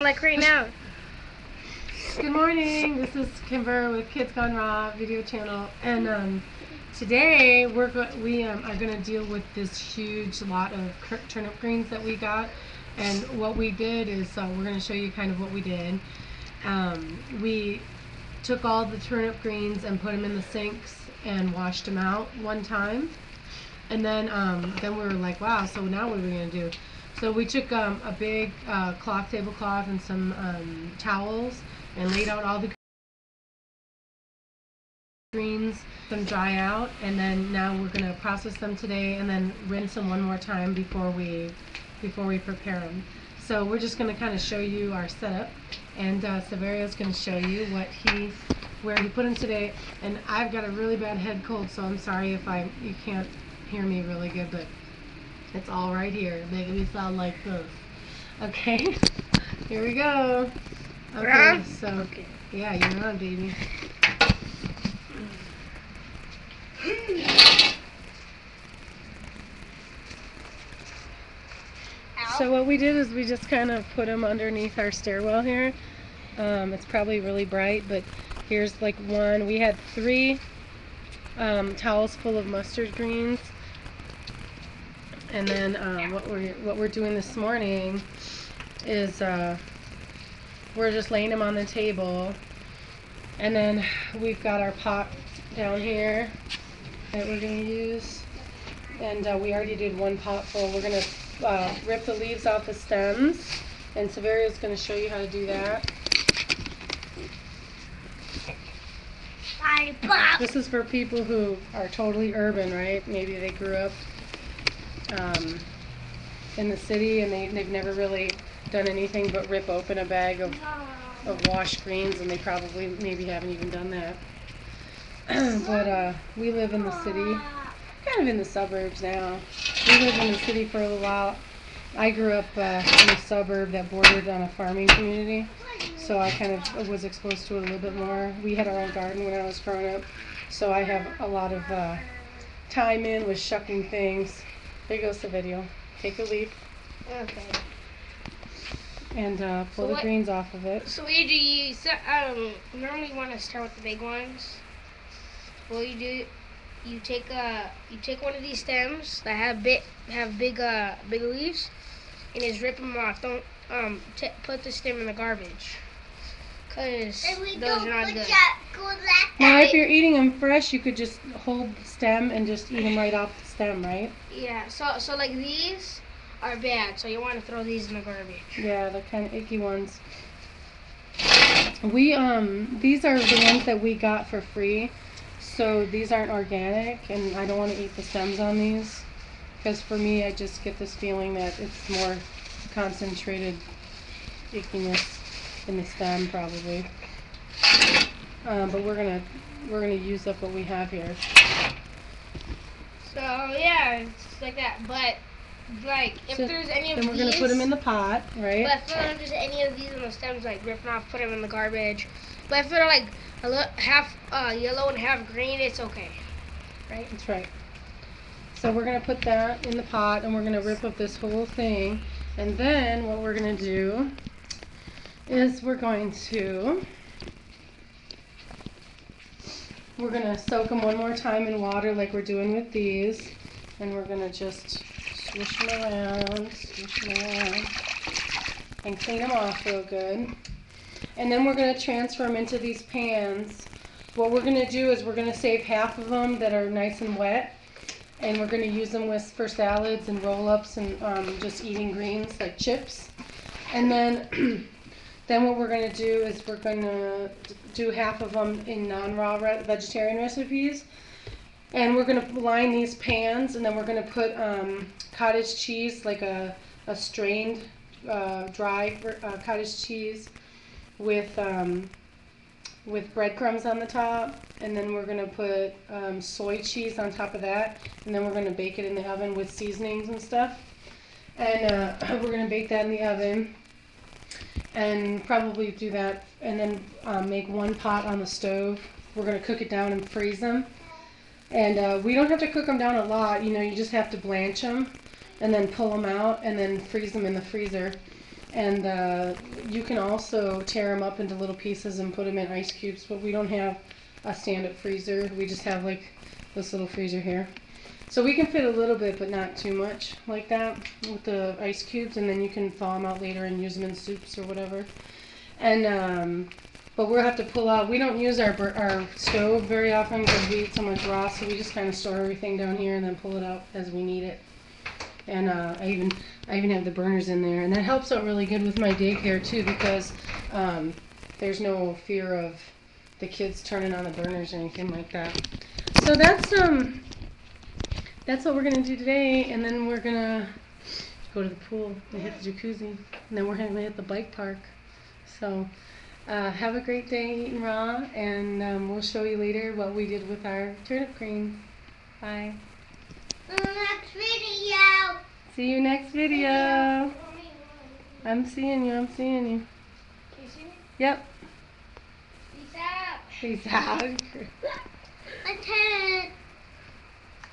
Like right now. Good morning. This is Kimber with Kids Gone Raw video channel, and today we are going to deal with this huge lot of turnip greens that we got. And what we did is we're going to show you kind of what we did. We took all the turnip greens and put them in the sinks and washed them out one time, and then we were like, wow. So now what are we going to do? So we took a big tablecloth and some towels and laid out all the greens, let them dry out, and then now we're going to process them today and then rinse them one more time before we prepare them. So we're just going to kind of show you our setup, and Severio's going to show you where he put them today. And I've got a really bad head cold, so I'm sorry if you can't hear me really good, but it's all right here, making me sound like this. Okay, here we go. Okay, so yeah, you're on, baby. So what we did is we just kind of put them underneath our stairwell here. It's probably really bright, but here's like one. We had 3 towels full of mustard greens. And then what we're doing this morning is we're just laying them on the table, and then we've got our pot down here that we're going to use, and we already did one pot full. We're going to rip the leaves off the stems, and Severio's going to show you how to do that. This is for people who are totally urban, right? Maybe they grew up in the city and they've never really done anything but rip open a bag of washed greens, and they probably maybe haven't even done that. But we live in the city, kind of in the suburbs now. We lived in the city for a little while. I grew up in a suburb that bordered on a farming community, so I kind of was exposed to it a little bit more. We had our own garden when I was growing up, so I have a lot of time in with shucking things. There goes the video. Take a leaf. Okay. And pull the greens off of it. So what do you normally want to start with the big ones. What you do, you take one of these stems that have big leaves, and just rip them off. Don't put the stem in the garbage, cause those are not good. Now, if you're eating them fresh, you could just hold the stem and just eat them right off the stem, right? Yeah. So like these are bad, so you want to throw these in the garbage. Yeah, the kind of icky ones. These are the ones that we got for free, so these aren't organic, and I don't want to eat the stems on these, because for me, I just get this feeling that it's more concentrated ickiness in the stem, probably. But we're gonna use up what we have here. So yeah, it's like that. But like, if there's any of these, then we're gonna put them in the pot, right? But if there's any of these on the stems, like rip them off, put them in the garbage. But if they're like half yellow and half green, it's okay, right? That's right. So we're gonna put that in the pot, and we're gonna rip up this whole thing, and then what we're gonna do is we're gonna soak them one more time in water like we're doing with these, and we're gonna just swish them around, and clean them off real good. And then we're gonna transfer them into these pans. What we're gonna do is we're gonna save half of them that are nice and wet, and we're gonna use them for salads and roll-ups and just eating greens like chips. And then then what we're going to do is we're going to do half of them in non-raw vegetarian recipes. And we're going to line these pans, and then we're going to put cottage cheese, like a strained dry cottage cheese with breadcrumbs on the top. And then we're going to put soy cheese on top of that. And then we're going to bake it in the oven with seasonings and stuff. And we're going to bake that in the oven. And probably do that, and then make one pot on the stove. We're going to cook it down and freeze them. And we don't have to cook them down a lot, you just have to blanch them and then pull them out and then freeze them in the freezer. And you can also tear them up into little pieces and put them in ice cubes, but we don't have a stand-up freezer. We just have like this little freezer here. So we can fit a little bit, but not too much like that with the ice cubes, and then you can thaw them out later and use them in soups or whatever. And but we'll have to pull out. We don't use our stove very often because we eat so much raw, so we just kind of store everything down here and then pull it out as we need it. And I even have the burners in there, and that helps out really good with my daycare too, because there's no fear of the kids turning on the burners or anything like that. So that's what we're gonna do today, and then we're gonna go to the pool and hit the jacuzzi, and then we're gonna hit the bike park. So have a great day eating raw, and we'll show you later what we did with our turnip greens. Bye. Next video. See you next video. I'm seeing you. I'm seeing you. Can you see me? Yep. Peace out. Peace out.